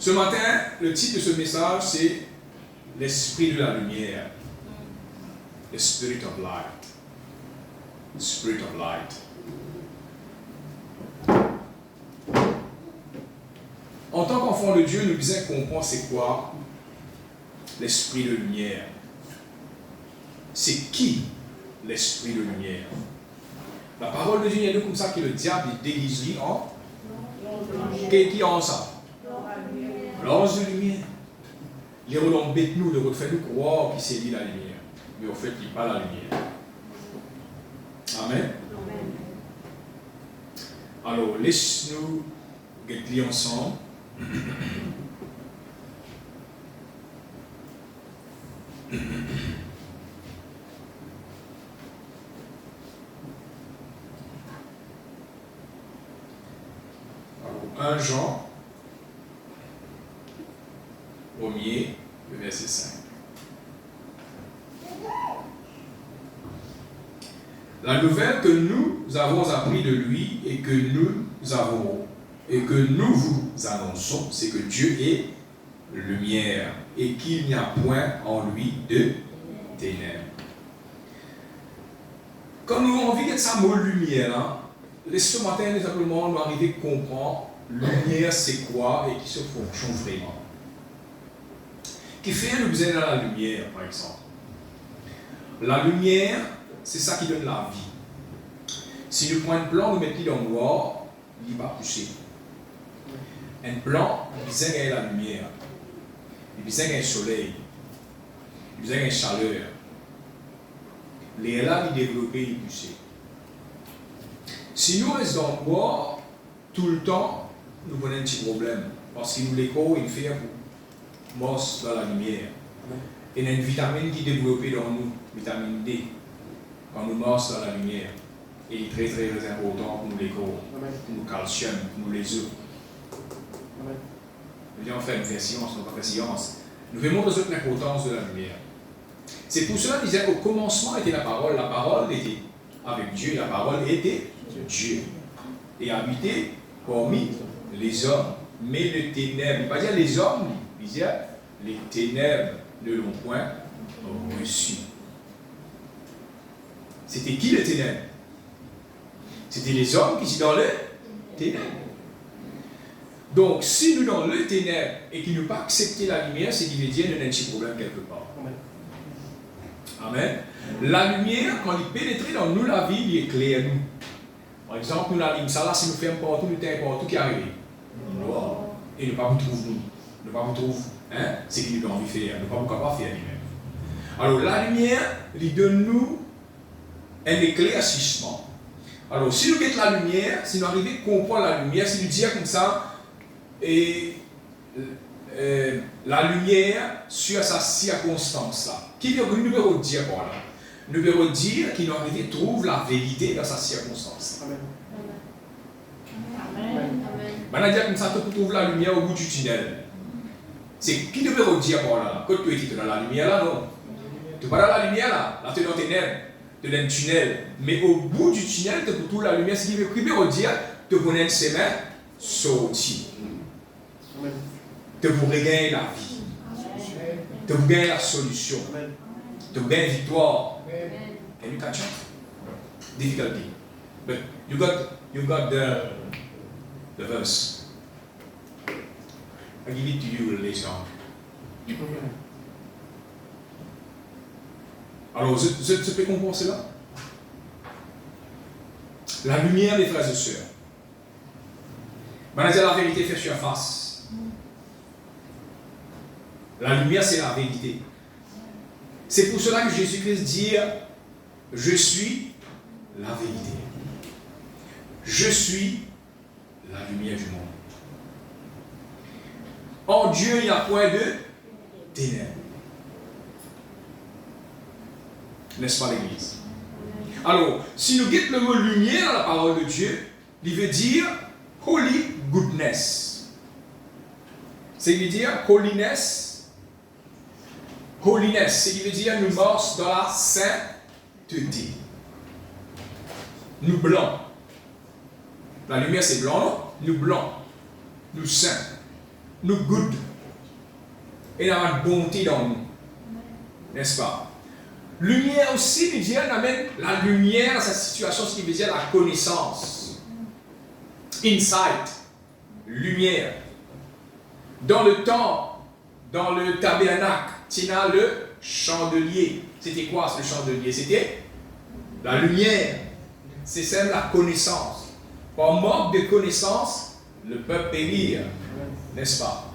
Ce matin, le titre de ce message, c'est l'esprit de la lumière. The Spirit of Light. The Spirit of Light. En tant qu'enfant de Dieu, nous devons comprendre c'est quoi l'esprit de lumière. C'est qui l'esprit de lumière? La parole de Dieu est comme ça que le diable déguise en qui en ça? L'ange de lumière. Il embête nous, il refait nous croire qu'il c'est lui la lumière. Mais au fait, il n'est pas la lumière. Amen. Alors, laisse-nous lire ensemble. Alors, 1 Jean, premier, le verset 5. La nouvelle que nous avons appris de lui et que nous vous annonçons, c'est que Dieu est lumière et qu'il n'y a point en lui de ténèbres. Quand nous avons envie d'être ça mot lumière, hein, ce matin, nous simplement nous arriver à comprendre lumière c'est quoi et qui se fonctionne vraiment. Qui fait nous besoin dans la lumière, par exemple. La lumière, c'est ça qui donne la vie. Si nous prenons un plan, nous mettons dans le noir, il va pousser. Un plan, il besoin de la lumière. Il besoin de soleil. Il besoin de chaleur. Les là, il développe, il pousse. Si nous restons dans le noir, tout le temps, nous prenons un petit problème. Parce qu'il nous l'écho, il fait pour morse dans la lumière. Et il y a une vitamine qui est développée dans nous, vitamine D, quand nous morse dans la lumière. Et il est très très important pour nous les corps, pour nous calcium, pour nous les œufs. Nous disons, on fait une vraie science, on pas fait science. Nous voulons montrer l'importance de la lumière. C'est pour cela qu'il disait qu'au commencement était la parole était avec Dieu, la parole était Dieu. Et habitait parmi les hommes. Mais les ténèbres, il ne pas dire les hommes, il disait les ténèbres ne l'ont point reçu. C'était qui les ténèbres? C'était les hommes qui sont dans les ténèbres. Donc, si nous dans le ténèbres et qu'ils n'ont pas accepté la lumière, c'est qu'il veut dire qu'il y a un petit problème quelque part. Amen. La lumière, quand il pénètre dans nous, la vie, il éclaire nous. Par exemple, nous l'allume ça là, si nous faisons partout, nous tenons partout qui arrive. Noir. Et ne pas vous trouver nous. Ne pas vous trouver, hein, c'est qu'il nous a envie de faire. Ne pas vous capable de faire lui-même. Alors, la lumière, il donne nous un éclaircissement. Alors, si nous mettons la lumière, si nous arrivons à comprendre la lumière, si nous disons comme ça, et la lumière sur sa circonstance-là. Qui veut nous dire par là? Nous veut dire qu'il nous arrive à trouver la vérité dans sa circonstance. Amen. Maintenant, dire comme ça, tu trouves la lumière au bout du tunnel. C'est qui devrait dire par là? Quand tu es dans la lumière là, non? Tu n'es pas dans la lumière là, là tu es dans tes ténèbres. Tu es dans le tunnel. Mais au bout du tunnel, tu trouves la lumière. Ce qui veut dire, tu connais ses mains sorties. Tu vous regagner la vie. Tu vous gagner la solution. Tu vous gagner la victoire. Can you catch up? Difficulty. But you got the verse. I give it to you later on. Alors, je peux comprendre cela? La lumière, mes frères et sœurs. Maintenant, la vérité fait surface. La lumière, c'est la vérité. C'est pour cela que Jésus-Christ dit « Je suis la vérité. Je suis la lumière du monde. » En Dieu, il n'y a point de ténèbres. N'est-ce pas l'Église? Alors, si nous guettons le mot lumière dans la parole de Dieu, il veut dire holy goodness. C'est veut dire holiness. Holiness, c'est qui veut dire nous marchons dans la sainteté. Nous blancs. La lumière c'est blanc, non? Nous blancs. Nous saints. nous good. Et il y a une bonté dans nous. N'est-ce pas? Lumière aussi, il dit, on amène la lumière à sa situation, ce qui veut dire la connaissance. Insight. Lumière. Dans le temps, dans le tabernacle, tu as le chandelier. C'était quoi ce chandelier? C'était la lumière. C'est celle de la connaissance. Par manque de connaissance, le peuple périt. N'est-ce pas?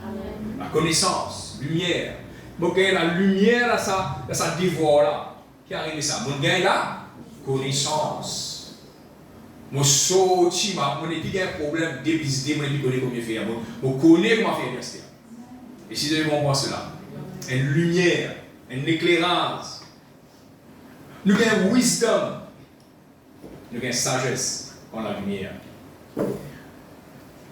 La connaissance, lumière. Mon gars, la lumière, là, ça dévore là. Qui arrive ça? Mon gars, là, connaissance. Mon sorti, mon épi, un problème dévisité, mon épi connaît combien faire. Mon connaît comment faire rester. Et si vous avez cela, une lumière, un éclairage. Nous avons wisdom. Nous avons sagesse en la lumière.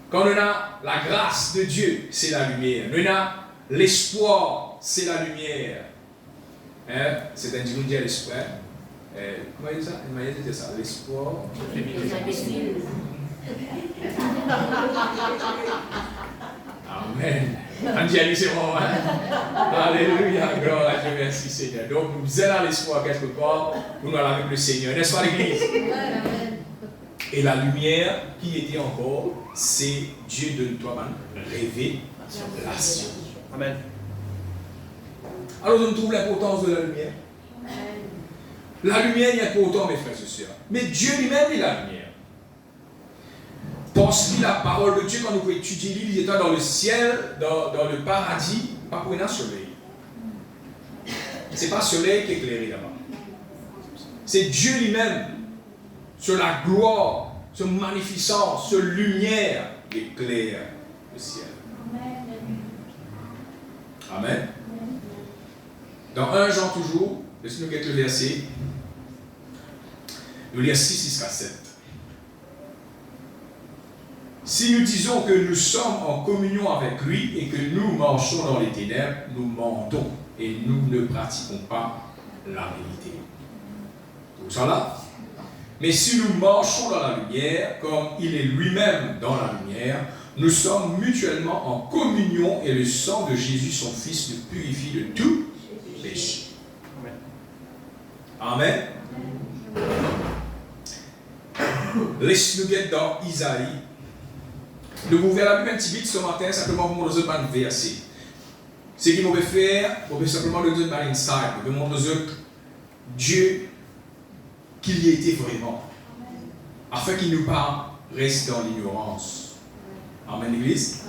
Quand on a la grâce de Dieu, c'est la lumière. Nous avons l'espoir, c'est la lumière. Hein? C'est un dimanche l'espoir. Comment il dit ça? Il dit ça. L'espoir. Amen. Andiani, c'est bon. Hein? Alléluia. Gloire à Dieu. Merci Seigneur. Donc nous avons l'espoir quelque part pour nous aller avec le Seigneur. N'est-ce pas l'église? Et la lumière qui était encore, c'est Dieu de toi-même. Révélation. Amen. Alors on trouve l'importance de la lumière. La lumière est importante, mes frères et sœurs. Mais Dieu lui-même est la lumière. Pense-lui la parole de Dieu quand nous pouvons étudier, il était dans le ciel, dans le paradis, pas pour un soleil. Ce n'est pas le soleil qui est éclairé là-bas. C'est Dieu lui-même, sur la gloire, sur magnificence, sur lumière, qui éclaire le ciel. Amen. Dans 1 Jean toujours, laissez-nous quelques versets. Nous lire 6 jusqu'à 7. Si nous disons que nous sommes en communion avec lui et que nous marchons dans les ténèbres, nous mentons et nous ne pratiquons pas la vérité. Tout ça là. Mais si nous marchons dans la lumière, comme il est lui-même dans la lumière, nous sommes mutuellement en communion et le sang de Jésus, son Fils, nous purifie de tout péché. Amen. Laisse-nous être dans Isaïe. Nous vous verrons un petit vite ce matin, simplement pour montrer un verset. Ce qu'il veut faire, c'est simplement de donner un insight, de montrer Dieu qu'il y était vraiment, afin qu'il ne pas reste dans l'ignorance. Amen, l'Église.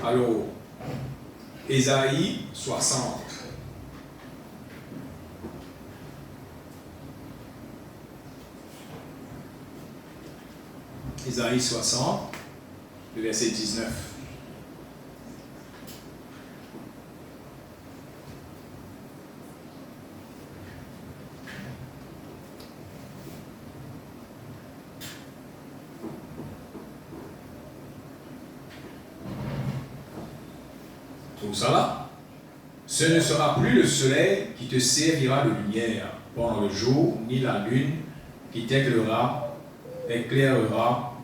Alors, Ésaïe 60. Ésaïe 60, le verset 19. Tout ça là, ce ne sera plus le soleil qui te servira de lumière pendant le jour, ni la lune qui éclairera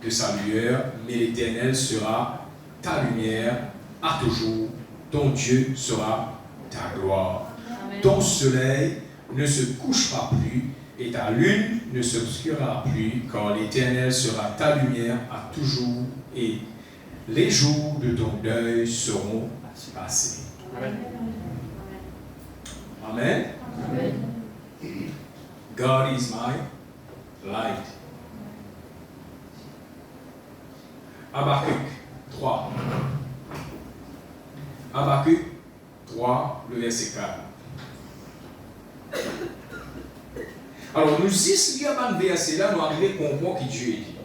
de sa lueur, mais l'Éternel sera ta lumière à toujours, ton Dieu sera ta gloire. Amen. Ton soleil ne se couchera plus et ta lune ne s'obscurera plus, car l'Éternel sera ta lumière à toujours et les jours de ton deuil seront passés. Amen. Amen. Amen. God is my light. Habakkuk 3. Habakkuk 3, le verset 4. Alors, nous lisons un verset là, nous arrivons à comprendre qui Dieu est dit.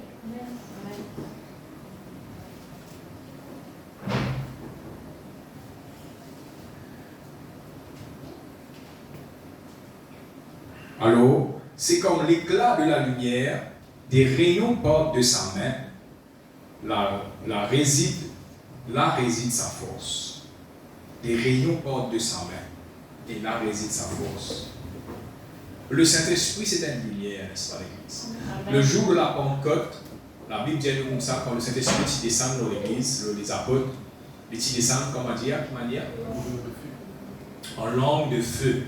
Alors, c'est comme l'éclat de la lumière, des rayons partent de sa main. Là réside sa force. Des rayons partent de sa main. Et là réside sa force. Le Saint-Esprit, c'est une lumière, n'est-ce pas, l'Église? Le jour de la Pentecôte, la Bible dit comme ça, quand le Saint-Esprit descend dans l'Église, les apôtres, Les petits descendent, comment dire, en langue de feu.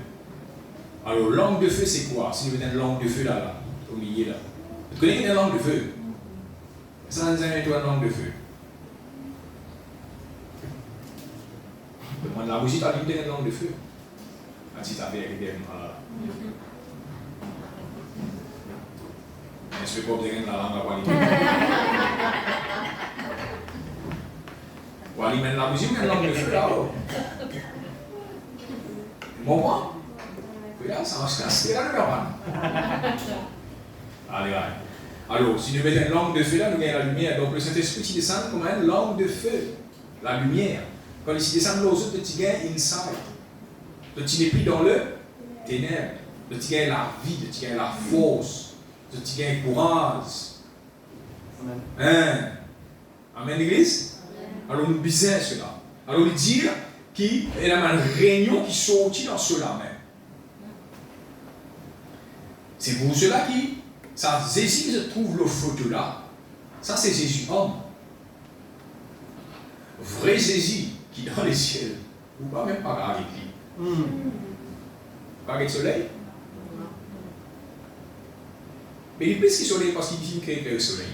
Alors, langue de feu, c'est quoi? Si nous mettons une langue de feu là, au milieu là. Vous connaissez une langue de feu? Ça, nous avons une langue de feu. On a aussi une langue de feu. Si tu avais avec des là. Je ne peux pas dire la langue à Wally. Wally mène la musique, mais la langue de feu là-haut. Bon point. Là, ça va se casser là, le gars. Allez, allez. Alors, si nous mettons une langue de feu là, nous gagnons la lumière. Donc, le Saint-Esprit qui descend comme une langue de feu. La lumière. Quand il descend aux autres, tu gagnes inside. Donc, tu n'es plus dans le ténèbre. Donc, tu gagnes la vie, tu gagnes la force. Donc, tu gagnes courage. Amen. Hein? Amen, l'église? Alors, nous bisons cela. Alors, il dit qu'il y a une réunion qui sortit dans cela même. C'est pour cela qui, ça, Jésus se trouve le photo là. Ça, c'est Jésus homme. Vrai Jésus qui est dans les cieux. Ou pas même pas avec lui. Pas avec le soleil. Mais il pense qu'il soleil parce qu'il dit qu'il crée le soleil.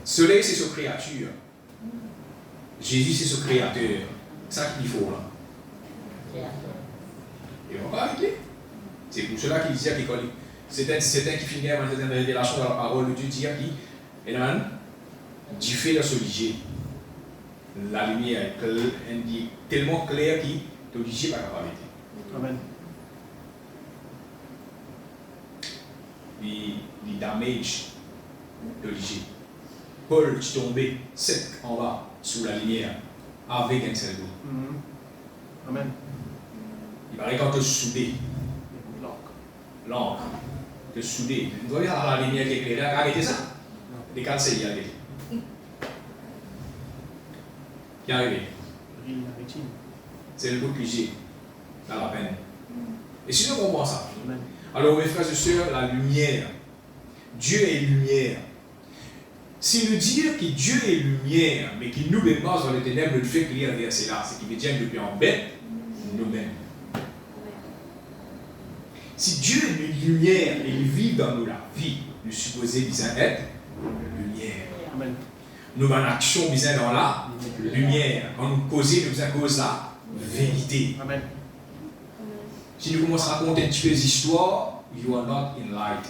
Soleil, c'est sa créature. Jésus, c'est son créateur. C'est ça qu'il faut là. Et on va avec lui. C'est pour cela qu'il disait que c'est un qui finit avec une révélation dans la parole de Dieu, dit qu'il Dieu fait la solidier. La lumière est tellement claire qu'il est obligé par la capacité. Amen. Il damage l'obligé. Paul est tombé sec en bas sous la lumière avec un seul dos. Amen. Il paraît quand tu es soudé. L'encre, de souder. Vous voyez la lumière qui est éclairée, arrêtez ça. Les quatre c'est y arrivé. Qui est arrivé? C'est le bout que j'ai dans la peine. Et si nous comprenons ça, alors mes frères et sœurs, la lumière, Dieu est lumière. Si nous disons que Dieu est lumière, mais qu'il nous dépasse dans les ténèbres, le fait qu'il y a un verset là, c'est qu'il veut dire depuis en bête nous-mêmes. Si Dieu est lumière et il vit dans nous la vie, nous supposons bien être lumière. Amen. Nous avons action bien dans la lumière. Quand nous causons, nous faisons cause la vérité. Amen. Si nous commençons à raconter un petit peu des histoires, you are not in light.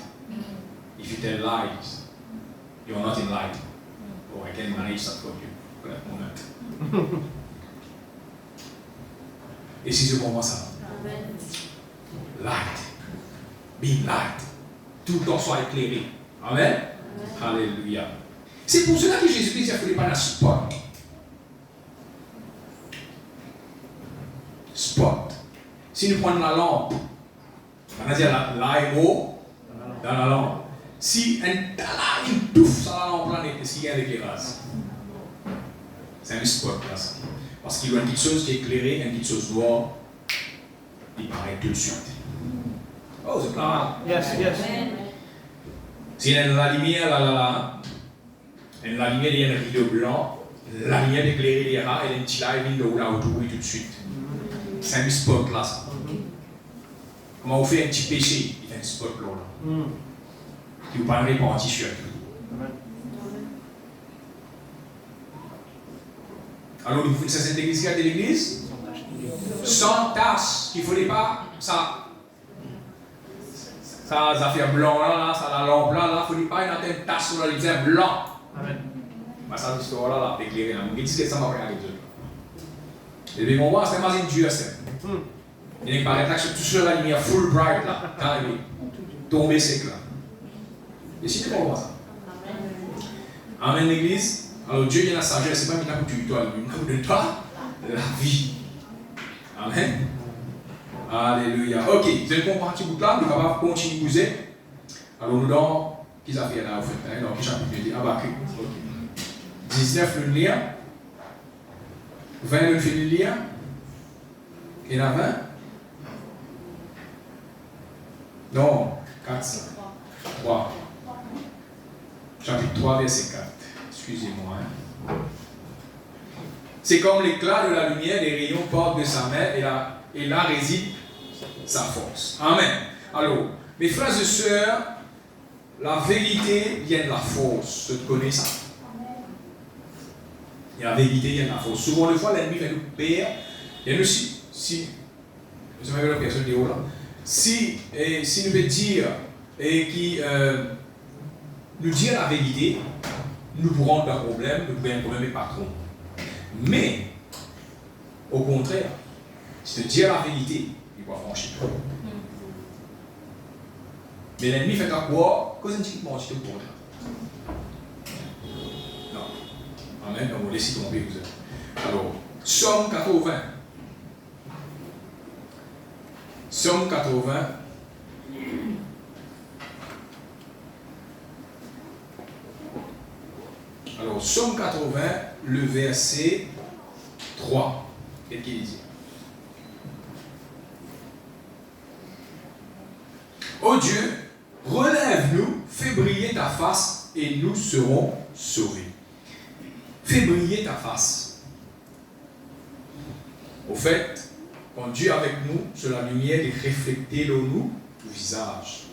If you tell lies, you are not in light. Oh, I can manage that for you for that moment. Et si je comprends ça? Amen. Light. Be light. Tout le temps soit éclairé. Amen. Amen. Alléluia. C'est pour cela que Jésus dit qu'il ne faut pas la spot. Spot. Si nous prenons la lampe, on va dire l'aéro dans la lampe. Si un talent, une touffe sur la lampe, est-ce qu'il y a un éclairage? C'est un spot là. Parce qu'il y a une petite chose qui est éclairée, une petite chose noire, il paraît tout de suite. Oh, c'est clair. Yes, yes. S'il y a la lumière, la lumière, il y a un rideau blanc, la lumière éclairée, il y a un petit live là autour tout de suite. C'est un spot là. Ça. Comment vous faites un petit péché, il y a un spot là. Qui vous parlez pour un t-shirt. Alors, c'est cette église qui a de l'église sans tache, qu'il ne fallait pas ça. Ça fait blanc là, ça la lampe là, il ne fallait pas une tache sur la lumière blanc. Amen. Ça, l'histoire là, éclairée là. Il dit que ça m'a fait avec Dieu. Et puis, on voit, c'est pas une Dieu, c'est. Il paraît là que tout sur la lumière full bright là, carrément. Tombé sec là. Et si tu comprends ça. Amen, l'église. Alors, Dieu vient la sagesse, c'est pas qu'il a pour toi, il de toi la vie. Amen. Alléluia. Ok, vous avez compris un petit bout là, nous allons continuer à bouger. Alors, nous donnons, qu'est-ce qu'il a fait là, au fait, dans quel chapitre il dit, Habakkuk. 19, nous lire. 20, nous finissons de lire. Il y en a 20? Non, 4, 5. 3. Chapitre 3, verset 4. Excusez-moi. Hein. C'est comme l'éclat de la lumière, les rayons portent de sa main et là réside sa force. Amen. Alors, mes frères et sœurs, la vérité vient de la force. Tu connais ça? Et la vérité vient de la force. Souvent, des fois, l'ennemi fait nous perdre. Il y a aussi, si nous veut dire nous dire la vérité, nous pourrons avoir un problème, nous pourrons un problème avec patron. Mais, au contraire, si tu dis la vérité, il va franchir. Mais l'ennemi fait quoi? Cosmétiquement, je te pour non. Amen. On va laisser tomber vous. Alors, Somme 80. Somme 80. Alors, Somme 80, le verset 3. Qu'est-ce qu'il dit? Ô Dieu, relève-nous, fais briller ta face et nous serons sauvés. Fais briller ta face. Au fait, quand Dieu est avec nous, sur la lumière est reflétée dans nous le visage.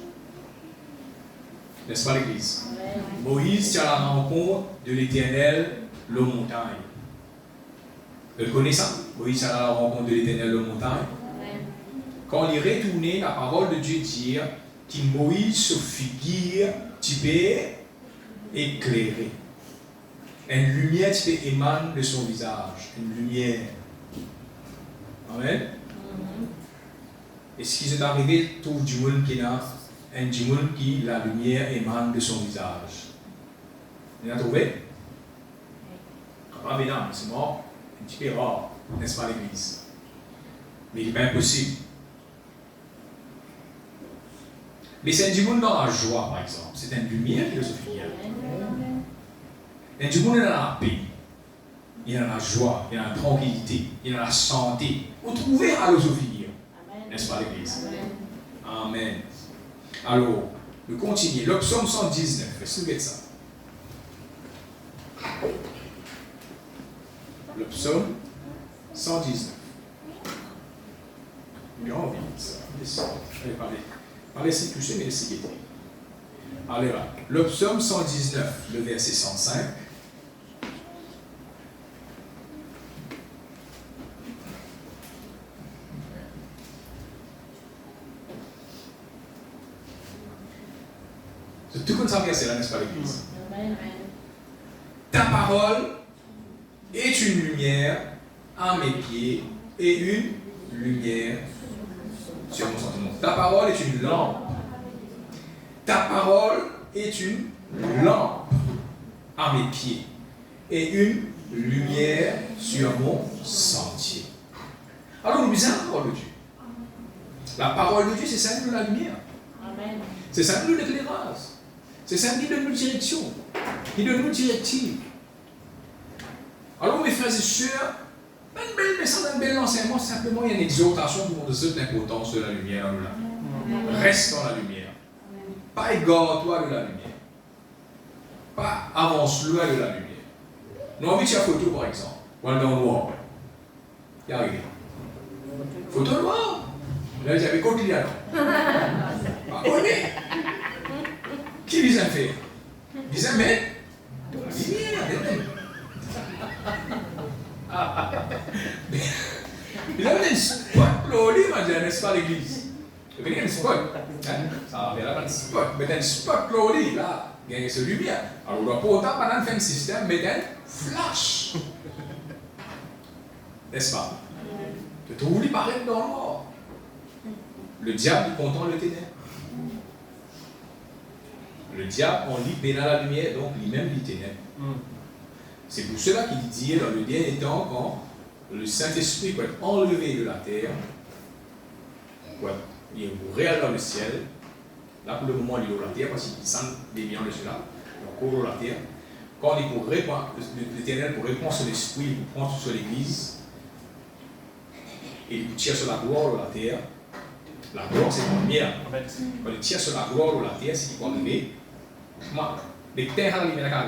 N'est-ce pas l'Église? Moïse tient la rencontre de l'Éternel, le montagne. Vous le connaissez ça? Moïse tient la rencontre de l'Éternel, le montagne. Quand il est retourné, la parole de Dieu dit que Moïse se figure, tu peux éclairer. Une lumière tu peux émane de son visage. Une lumière. Amen. Et ce qui est arrivé, trouve du monde qui a du monde qui la lumière émane de son visage. Vous avez trouvé? Ah, mais non, c'est mort. Un petit peu rare, n'est-ce pas l'Église? Mais il n'est pas impossible. Mais c'est du monde dans la joie, par exemple. C'est une lumière qui le suffit. Et du monde dans la paix. Il y a la joie, il y a la tranquillité, il y a la santé. Vous trouvez à le souvenir. N'est-ce pas l'Église? Amen. Alors, nous continuons. Le psaume 119. Est-ce que vous êtes ça? Le psaume 119. Bien envie de ça. Allez, pas laisser toucher, mais laisser guetter. Allez là. Le psaume 119, le verset 105. C'est tout comme ça verset là, n'est-ce pas l'Église? Ta parole est une lumière à mes pieds et une lumière sur mon sentiment. Ta parole est une lampe. Ta parole est une lampe à mes pieds et une lumière sur mon sentier. Alors nous lisons la parole de Dieu. La parole de Dieu, c'est ça de la lumière. C'est ça de l'éclairage. C'est ça qui donne une direction, qui donne une directive. Alors mes frères et sœurs, un bel message, un bel enseignement, simplement il y a une exhortation pour montrer cette importance de la lumière. Reste dans la lumière. Pas égare-toi de la lumière. Pas avance-toi de la lumière. Nous avons vu la photo par exemple, ou dans le noir. Il y a rien. Photo noire. Là, j'avais continué alors. Pas connu. Qui les a fait? Ils a mis dans la lumière. Il a mis un spot là, n'est-ce pas l'église? Il y a un spot. Ça va faire un spot. Mais un spot là, il y a cette lumière. Alors, on doit pourtant pas faire un système, mais un flash. N'est-ce pas? Tu trouves les paraître dans le mort. Le diable est content le ténèbre. Le diable, on lit dans la lumière, donc lui-même les ténèbres. C'est pour cela qu'il dit dans le dernier temps, quand le Saint-Esprit peut être enlevé de la terre, il est réel dans le ciel. Là, pour le moment, il est dans la terre, parce qu'il sent des biens de cela. Donc, dans la terre. Quand il pour répondre, l'Éternel pour répondre sur l'Esprit, il pour prendre sur l'Église, et il tire sur la gloire de la terre. La gloire, c'est la lumière. Quand il tire sur la gloire de la terre, c'est qu'il va arriver. Les terres à la lumière,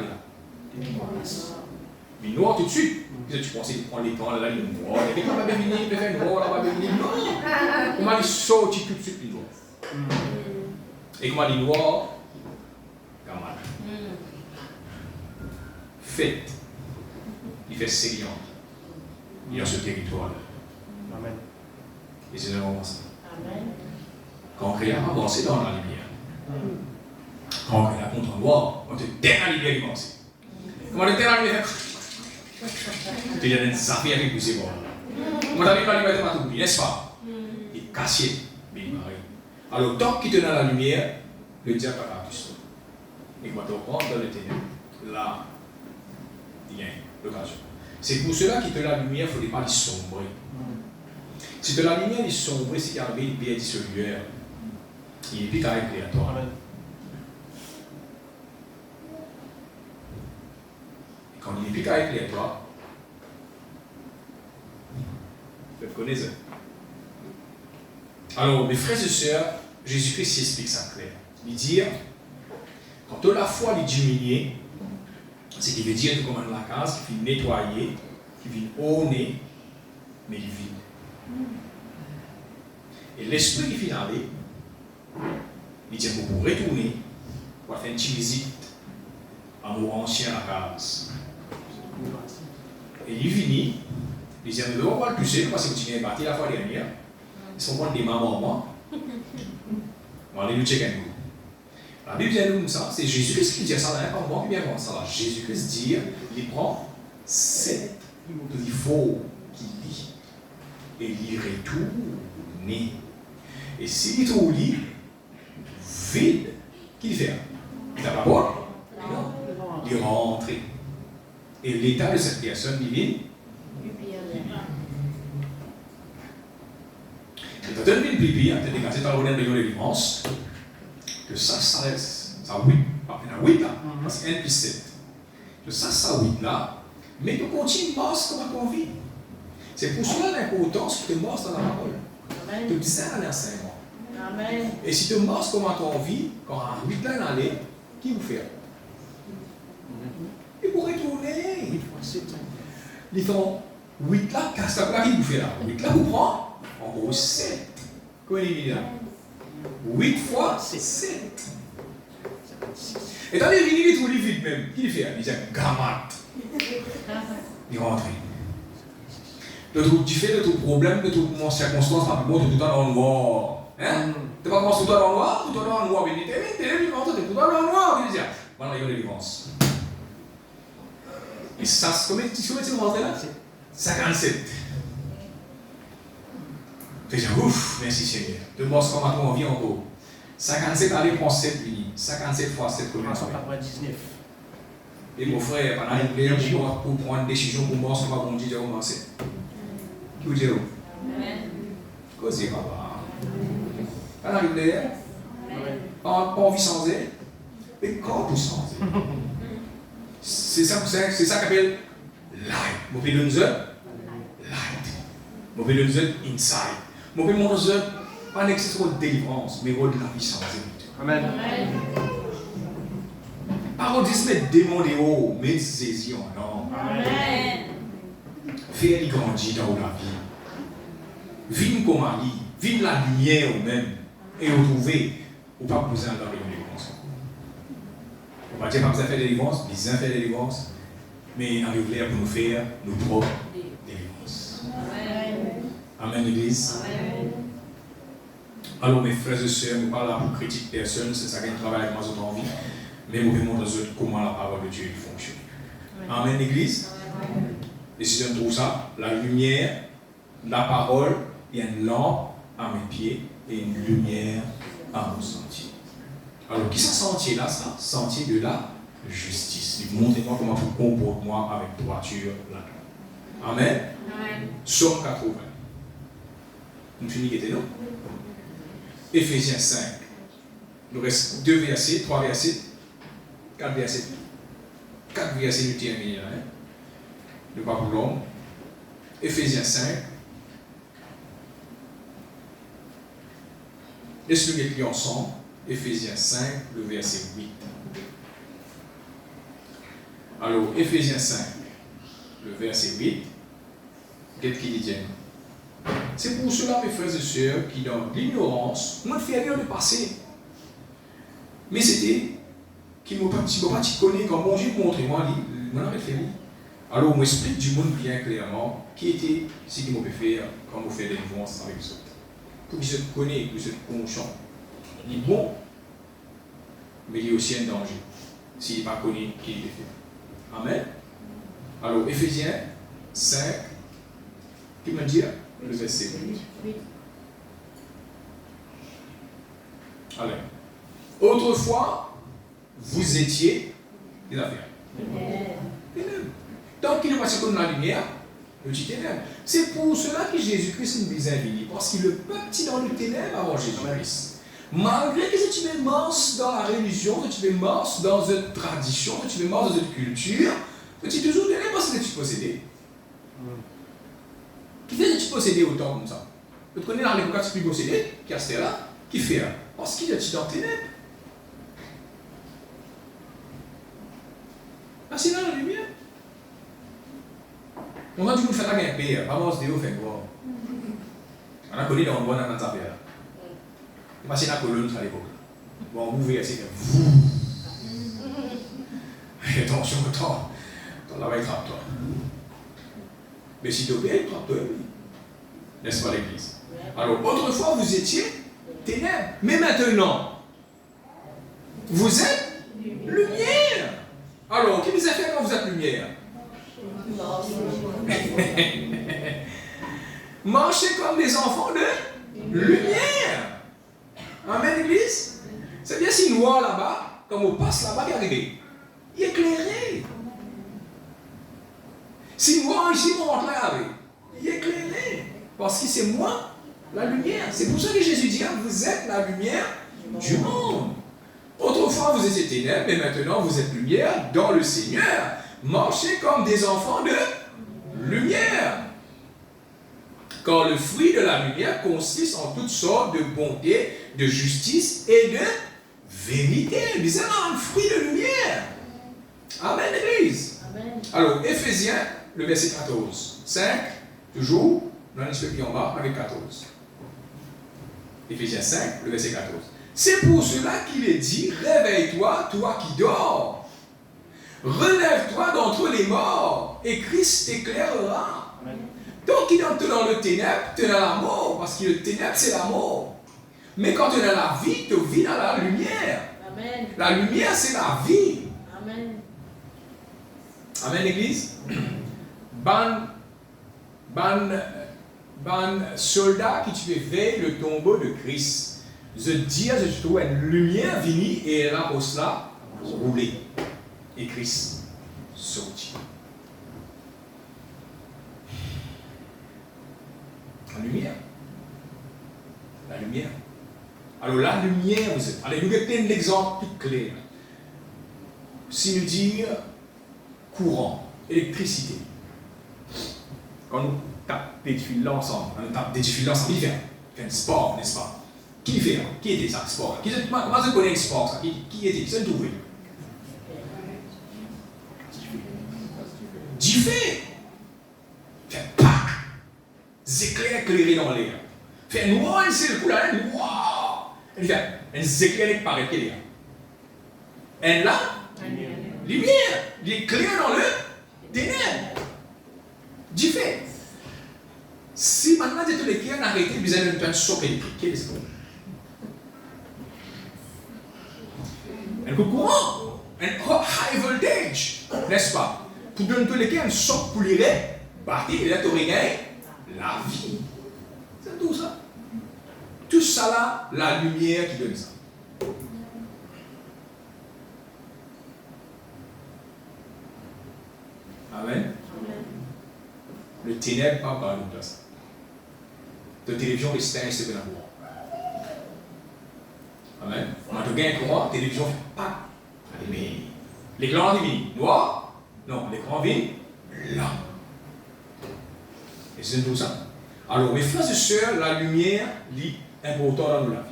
Il est noir tout de suite. Tu pensais prendre les temps, là, il est noir. Et quand on va venir, il peut faire noir, là, on va venir. Non! Comment il sortit tout de suite, il est noir. Et comment il est noir? Gamal. Fait. Il fait séant. Il est sur ce territoire. Amen. Et c'est vraiment ça. Amen. Quand on crée à avancer dans la lumière. Quand on crée à contre noir, on te terre la lumière immense. Comment on te terre la lumière? Tu y a des affaires qui poussent bon. Comment t'as vu la lumière de tout, n'est-ce pas? Il est caché. Alors, tant qu'il te donne la lumière, le diable va faire tout ça. Et quand on rentre dans le ténèbres, là, il y a l'occasion. C'est pour cela qu'il te donne la lumière, il ne faut pas les sombrer. Si de la lumière est sombre, c'est qu'il y a une pierre dissoluère. Il est plus qu'à éclairer à toi. Et quand il n'est plus qu'à éclairer à toi, vous le connaissez. Alors, mes frères et sœurs, Jésus-Christ explique ça clair. Il dit, quand la foi est diminuée, c'est qu'il veut dire que comme la case, qui vient nettoyer, qui vient honner, mais il vit. Et l'esprit qui vient aller, il dit pour retourner, pour faire une petite visite à mon ancien à la case. Et il vient, il dit, nous devons pas le pousser, parce que tu viens partir la fois dernière. Ils sont des mamans. On va aller nous checker un coup. La Bible dit nous ça, c'est Jésus-Christ qui dit ça, là, pas moi qui viens voir ça là. Jésus-Christ dit, il prend 7 niveaux qu'il lit. Et il retourne. Et s'il est au lit, vide, qu'il fait? Il n'a pas peur? Non. Il rentre. Et l'état de cette personne divine, et quand on vient de pipi, on a dégagé par le de délivrance, que ça reste, ça 8, il y a 8 là, parce que 1 plus 7. Que ça 8 là, mais tu continues à marcher comme tu vis. C'est pour cela l'importance que tu marches dans la parole. Tu discernes l'enseignement. Amen. Et si tu marches comme tu vis, quand un 8 là est allé, qui vous fait? Et pour retourner, 8 fois 7. Ils font 8 là, qu'est-ce que vous fait là? 8 là, vous prenez en gros 7. Comment il dit là? 8 fois 7. Et dans les vignes, il trouve vite même. Qui fait? Il dit gamat. Il rentre. Tu fais de ton problème, de ton circonstance, pas plus bon, tu es tout le temps dans le noir. Hein? Tu n'es pas commencé tout le temps dans le noir, tout le temps dans le noir. Tu es tout le temps dans le noir. Tu dis, voilà, il y a une délivrance. Et ça, combien tu rentres là? 57. Tu dis, ouf, merci Seigneur. Tu morts comme à ton envie en gros. 57, allez, prends 7 unis. 57 fois 7, combien? 199. Et mon frère, pendant une prière pour prendre une décision pour mort, on va bon Dieu commencer. Qui vous dit? Amen. Causez, papa. Pendant une prière, pas envie sans elle, mais quand vous sans elle. C'est ça qu'on appelle light. Mon pays de nous, light. Mon pays de nous, inside. Mon pays de nous, pas nécessairement de délivrance, mais de la vie sans elle. Amen. Parole dit, mais démon haut, mais saisir non. Amen. Faire les grandir dans la vie. Vivre comme Ali, vivre la lumière au même, et retrouver, ou pas besoin dans les délivrance. On va dire pas besoin de faire des délivrances, besoin de faire des délivrances, mais en clair pour nous faire nos propres délivrances. Amen, l'Église. Amen. Alors, mes frères et sœurs, nous ne parlons pas pour critiquer personne, c'est ça qui travaille avec ma autre envie. Mais nous pouvons montrer comment la parole de Dieu fonctionne. Amen, l'Église. Et si je trouve ça, la lumière, la parole, il y a une lampe à mes pieds et une lumière à mon sentier. Alors, qui est ce sentier-là, ça? Sentier de la justice. Montrez-moi comment vous comportez moi avec droiture là-dedans. Amen. Amen. Somme 80. Nous finissons, non? Éphésiens 5. Il nous reste 2 versets, 3 versets. 4 versets. 4 versets nous terminons. Le pas pour l'homme. Éphésiens 5. Laisse-nous les lire ensemble. Éphésiens 5, le verset 8. Alors, Éphésiens 5. le verset 8, qu'est-ce qu'il dit? C'est pour cela, mes frères et sœurs, qui dans l'ignorance, m'ont fait rien de passé. Mais c'était qui m'a pas connaît quand bon Dieu montré moi, il m'a fait. Alors, on m'explique du monde bien clairement qui était ce qu'il m'a fait faire quand on fait des délivrance avec les autres. Pour qu'ils se connaissent, pour qu'ils se conscients. Il est bon, mais il est aussi un danger s'il n'est pas connu qui il est fait. Amen. Alors, Éphésiens 5, qui me dit le verset 8. Allez. Autrefois, vous étiez des affaires. Ténèbres. Tant qu'il ne passe pas dans la lumière, le dit ténèbres. C'est pour cela que Jésus-Christ nous est invité, parce qu'il est petit dans le ténèbres avant Jésus-Christ. Malgré que tu es mort dans la religion, que tu es mort dans une tradition, que tu es mort dans une culture, que tu es toujours ténèbres parce que tu possédais. Qui fait que tu possédais autant comme ça? Tu connais dans l'époque que tu possédais, qui est là, qui fait parce qu'il est dans les ténèbres. Ah, c'est dans la lumière. On a dit que nous faisons un pays, pas moi, c'est Dieu fait quoi. On a connu dans le bon dans notre affaire. Et parce que c'est la colonne à l'époque. Bon, vous voyez, c'est que vous. Attention, attends. Là, il trappe toi. Mais si tu obéis, il trappe toi. N'est-ce pas l'église? Alors, autrefois, vous étiez ténèbres. Mais maintenant, vous êtes lumière. Alors, qui vous a fait quand vous êtes lumière? Marchez comme des enfants de lumière. Amen, l'église. C'est bien si noir là-bas, quand on passe là-bas, qui arrive. Il est éclairé. Si noir ici, on rentre là, il est éclairé. Parce que c'est moi, la lumière. C'est pour ça que Jésus dit, vous êtes la lumière du monde. Autrefois, vous étiez ténèbres, mais maintenant, vous êtes lumière dans le Seigneur. Marchez comme des enfants de lumière. Car le fruit de la lumière consiste en toutes sortes de bonté, de justice et de vérité. C'est un fruit de lumière. Amen, l'église. Alors, Éphésiens, le verset 14. 5, toujours, dans l'inspecteur en bas, avec 14. Éphésiens 5, le verset 14. C'est pour cela qu'il est dit, réveille-toi, toi qui dors. Relève-toi d'entre les morts, et Christ t'éclairera. Donc, il est dans le ténèbre, tu es dans la mort, parce que le ténèbre, c'est la mort. Mais quand tu es dans la vie, tu vis dans la lumière. Amen. La lumière, c'est la vie. Amen. Amen, l'église. Ban soldat qui tu veille le tombeau de Christ. Je dis, je trouve une lumière venue et là, pour cela, rouler. Et Christ sortit. La lumière. La lumière. Alors la lumière, allez, nous mettons l'exemple plus clair. Si nous disons courant, électricité, quand nous tapons des fils ensemble, il fait un sport, n'est-ce pas? Qui fait? Qui était ça, sport? Comment je connais le sport? Ça? Qui était? C'est un trouvé. Du fait. Fait pack. Éclairs éclairés dans l'air. Fait noir, c'est le coup là, noir. Il fait un éclair qui paraît qu'il y a. Et là, lumière. L'éclair dans le ténèbre. Du fait. Si maintenant tu es l'éclair, arrêtez, vous allez faire un choc électrique. Quel est ce qu'on un coup courant, un high voltage, n'est-ce pas? Pour donner tous les cas un choc pour l'irait, partir et là tu aurais la vie. C'est tout ça. Tout ça là, la lumière qui donne ça. Amen. Le ténèbre pas par nous de ça. La télévision reste c'est bien à voir. Amen. On a gagné un courant, la télévision fait pas. Mais l'écran est noir. Non, l'écran vient là. Et c'est tout ça. Alors, mes frères et sœurs, la lumière est importante dans la vie.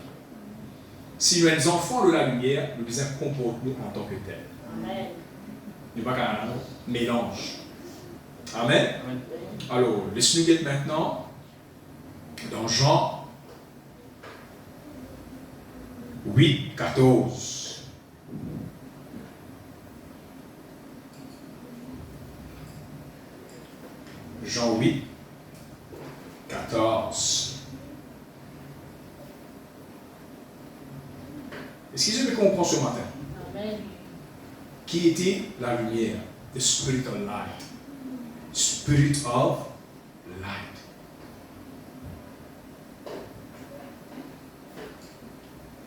Si nous sommes des enfants de la lumière, nous devons comporter nous en tant que tels. Amen. Nous ne pas qu'un mélange. Amen. Alors, laisse-nous guetter maintenant dans Jean 8, 14. Jean 8, 14. Est-ce que je me comprends ce matin? Amen. Qui était la lumière? The Spirit of Light. Spirit of Light.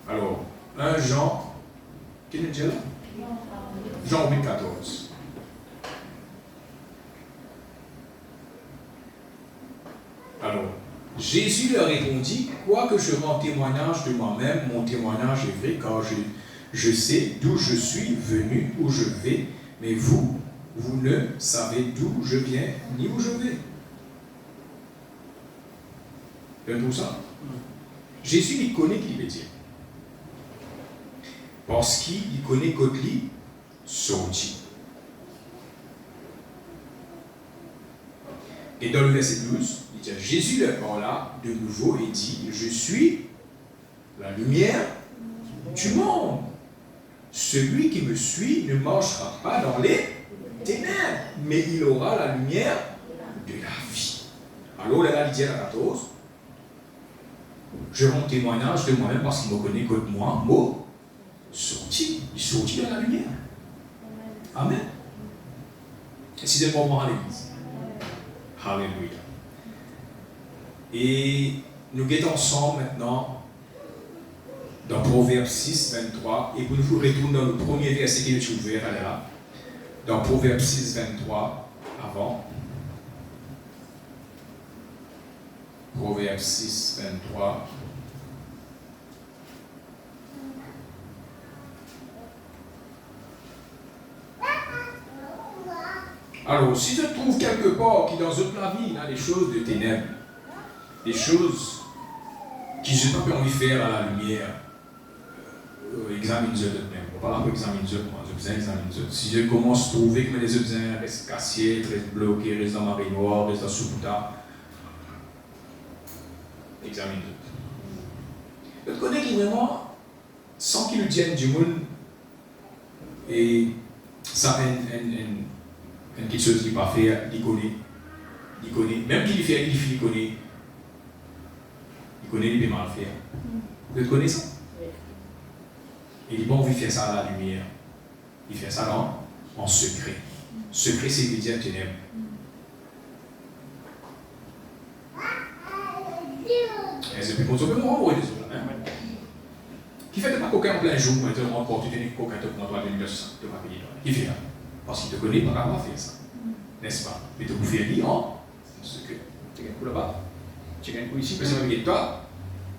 Alors, 1 Jean, qui est déjà là? Jean 8, 14. Alors, Jésus leur répondit, quoique je rends témoignage de moi-même, mon témoignage est vrai, car je sais d'où je suis venu, où je vais, mais vous ne savez d'où je viens, ni où je vais. C'est tout ça. Jésus, il connaît qui il veut dire. Parce qu'il connaît Kotli, sorti. Et dans le verset 12, il dit, Jésus leur parla de nouveau et dit, je suis la lumière du monde. Celui qui me suit ne marchera pas dans les ténèbres, mais il aura la lumière de la vie. Alors là, il dit à 14, je rends témoignage de moi-même parce qu'il me connaît que moi, mot sorti. Il sortit dans la lumière. Amen. Et c'est un moment à l'église. Alléluia. Et nous guettons ensemble maintenant dans Proverbe 6, 23. Et pour nous retourner dans le premier verset qui est ouvert, allez là. Dans Proverbe 6, 23, avant. Proverbe 6, 23. Alors, si je trouve quelque part qui dans notre vie, il y a des choses de ténèbres, des choses qui je n'ai pas envie de faire à la lumière, examine-les même. On va pas examiner les moi, je besoin examiner les autres. Si je commence à trouver que les autres restent cassés, restent bloqués, restent dans ma baignoire, restent dans le sous-puta, examine les autres. L'autre côté qui vraiment, sans qu'il nous tienne du monde, et ça quelque chose qu'il va faire, il connaît. Même qu'il fait, il connaît, il peut mal faire. Vous connaissez ça? Il dit, bon, on veut faire ça à la lumière. Il fait ça en secret. Secret, c'est lui dire ténèbres. Et c'est plus comme ça que nous renvoyons des autres. Qui fait pas coquin en plein jour, mais tu te rends compte, tu tenais coquin, tu prends toi de l'université, tu vas payer. Qui fait là? Parce qu'il te connaît, il ne va pas faire ça. N'est-ce pas? Mais tu peux faire dire, ce que tu as un coup là-bas, tu as un coup ici, mais c'est même toi,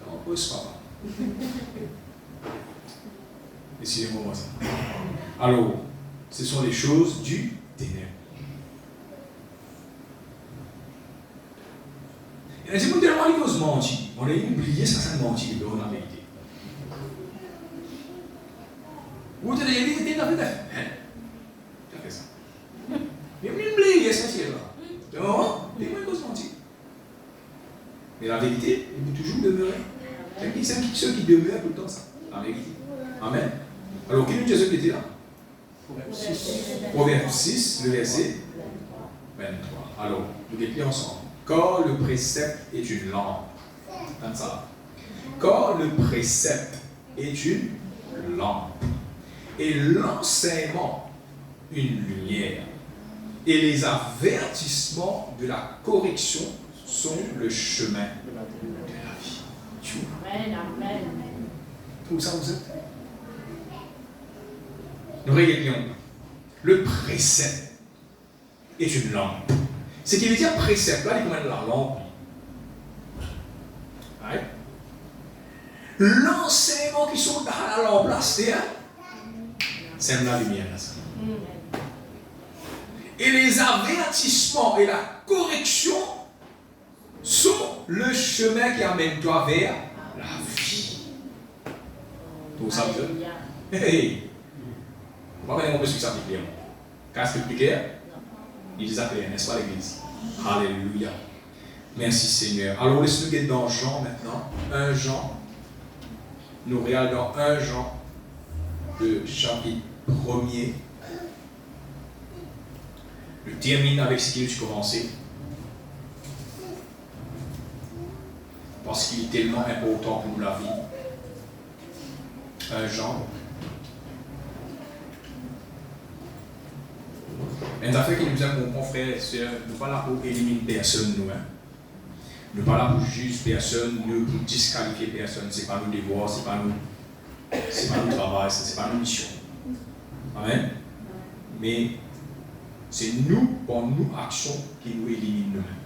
non, pose pas. Excusez-moi ça. Alors, ce sont les choses du ténèbre. Et c'est pour tellement les causes menties. On a oublié ça, ça mentit, on a vérité. Vous te dites, il y a des fait ça. Mais vous oubliez essentiellement. Non, c'est pas une cause mentie. Mais la vérité, il peut toujours demeurer. C'est ceux qui demeurent tout le temps, ça. La vérité. Amen. Alors, qui nous dit ce qui était là? Proverbe 6, le verset 23. Alors, nous l'écrivons ensemble. Car le précepte est une lampe. Comme ça. Car le précepte est une lampe. Et l'enseignement, une lumière. Et les avertissements de la correction sont le chemin de la vie. Amen, amen. Où ça vous êtes? Nous regardons. Le précepte est une lampe. Ce qui veut dire précepte, là, il commande la lampe. Ouais. L'enseignement qui sont dans la lampe, là, c'est la lumière, là, ça. Et les avertissements et la correction sont le chemin qui amène toi vers la vie. Tout ça, vous êtes? Hey! On va voir un peu ce que ça veut dire. Qu'est-ce que tu veux? Il les a créés, n'est-ce pas l'église? Alléluia. Merci Seigneur. Alors laisse-nous être dans Jean maintenant. 1 Jean. Nous regardons 1 Jean, le chapitre 1er. Je termine avec ce que tu commençais. Parce qu'il est tellement important pour nous la vie. 1 Jean. Mais ça fait que nous sommes mon frère et soeur, nous ne sommes pas là pour éliminer personne, nous. Nous ne sommes pas là pour juger personne, nous pour disqualifier personne. Ce n'est pas nos devoirs, ce n'est pas notre travail, ce n'est pas nos missions. Amen. Mais c'est nous, par nos actions, qui nous éliminent nous-mêmes.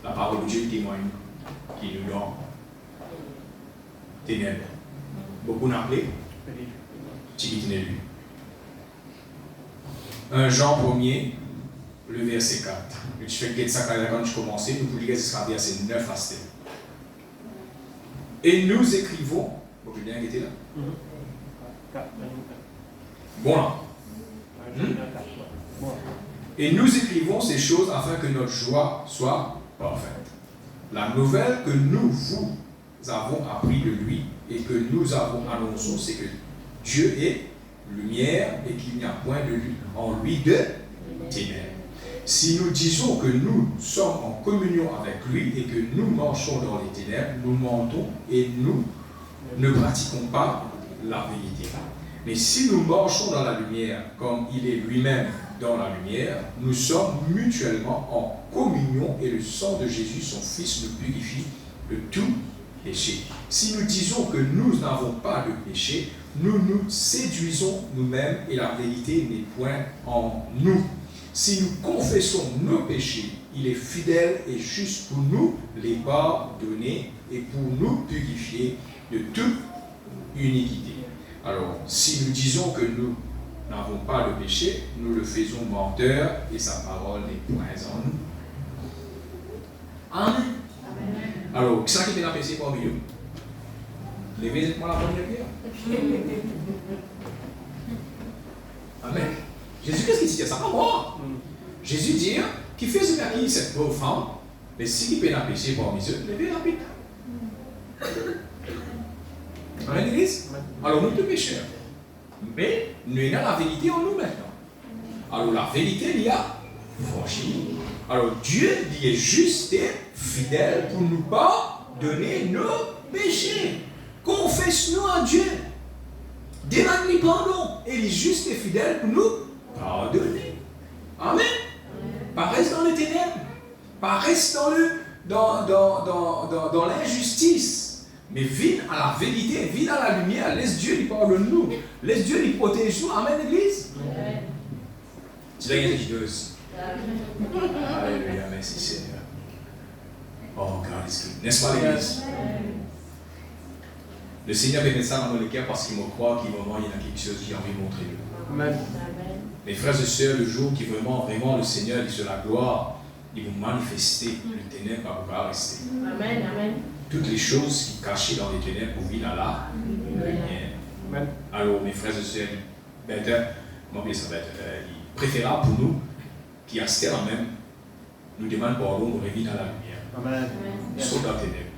La parole de Dieu témoigne, qui nous donne ténèbres. Beaucoup n'ont appelé, petit ténèbres. 1 Jean 1er, le verset 4. Je fais que ça quand je commençais, nous pouvons lire jusqu'à verset 9 à 7. Et nous écrivons, vous pouvez bien arrêter là. Bon là. Et nous écrivons ces choses afin que notre joie soit parfaite. La nouvelle que nous vous avons appris de lui et que nous avons annoncé, c'est que Dieu est lumière et qu'il n'y a point de lui en lui de ténèbres. Si nous disons que nous sommes en communion avec lui et que nous marchons dans les ténèbres, nous mentons et nous ne pratiquons pas la vérité. Mais si nous marchons dans la lumière comme il est lui-même dans la lumière, nous sommes mutuellement en communion et le sang de Jésus, son Fils, nous purifie de tout péché. Si nous disons que nous n'avons pas de péché, nous nous séduisons nous-mêmes et la vérité n'est point en nous. Si nous confessons nos péchés, il est fidèle et juste pour nous les pardonner et pour nous purifier de toute iniquité. Alors, si nous disons que nous n'avons pas de péché, nous le faisons menteur et sa parole n'est point en nous. Amen. Alors, qui est-ce qui est la péché parmi nous? Levez-moi la première pierre. Amen. Jésus, qu'est-ce qu'il dit? Ça pas moi. Jésus dit qu'il fait ce qu'il cette pauvre femme, mais si il peut la péché parmi eux, levez la pierre. Amen, l'église? Alors, nous sommes pécheurs. Mais nous avons la vérité en nous maintenant. Alors, la vérité, il y a franchi. Alors, Dieu, il est juste et fidèle pour nous pardonner nos péchés. Confesse-nous à Dieu. Demande-lui pardon. Et il est juste et fidèle pour nous pardonner. Amen. Pas reste dans les ténèbres. Pas reste dans l'injustice. Mais viens à la vérité, viens à la lumière. Laisse Dieu lui pardonne-nous. Laisse Dieu lui protège nous. Amen, l'église. Tu l'as gagné, Jésus. Alléluia, merci Seigneur. Oh, God is good. N'est-ce pas, l'église? Le Seigneur permet ça dans le cœur parce qu'il me croit qu'il vraiment il y a quelque chose qu'il a envie de montrer. Amen. Mes frères et sœurs, le jour qui vraiment le Seigneur dit sur la gloire, il va manifester, le ténèbre va pouvoir rester. Amen, amen. Toutes les choses qui cachées dans les ténèbres pour vivre à la lumière. Alors, mes frères et sœurs, il préférable pour nous qui restent là même, nous demandent pardon, nous revenons dans la lumière. Amen. Saute dans les ténèbres.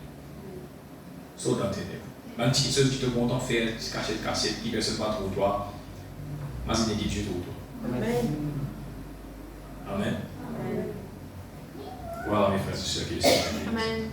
Saute dans les ténèbres. Même si ceux qui te montent en faire, cachette, qui ne personne pas trop toi, mais c'est Dieu trop toi. Amen. Amen. Voilà mes frères et sœurs qui le savent. Amen.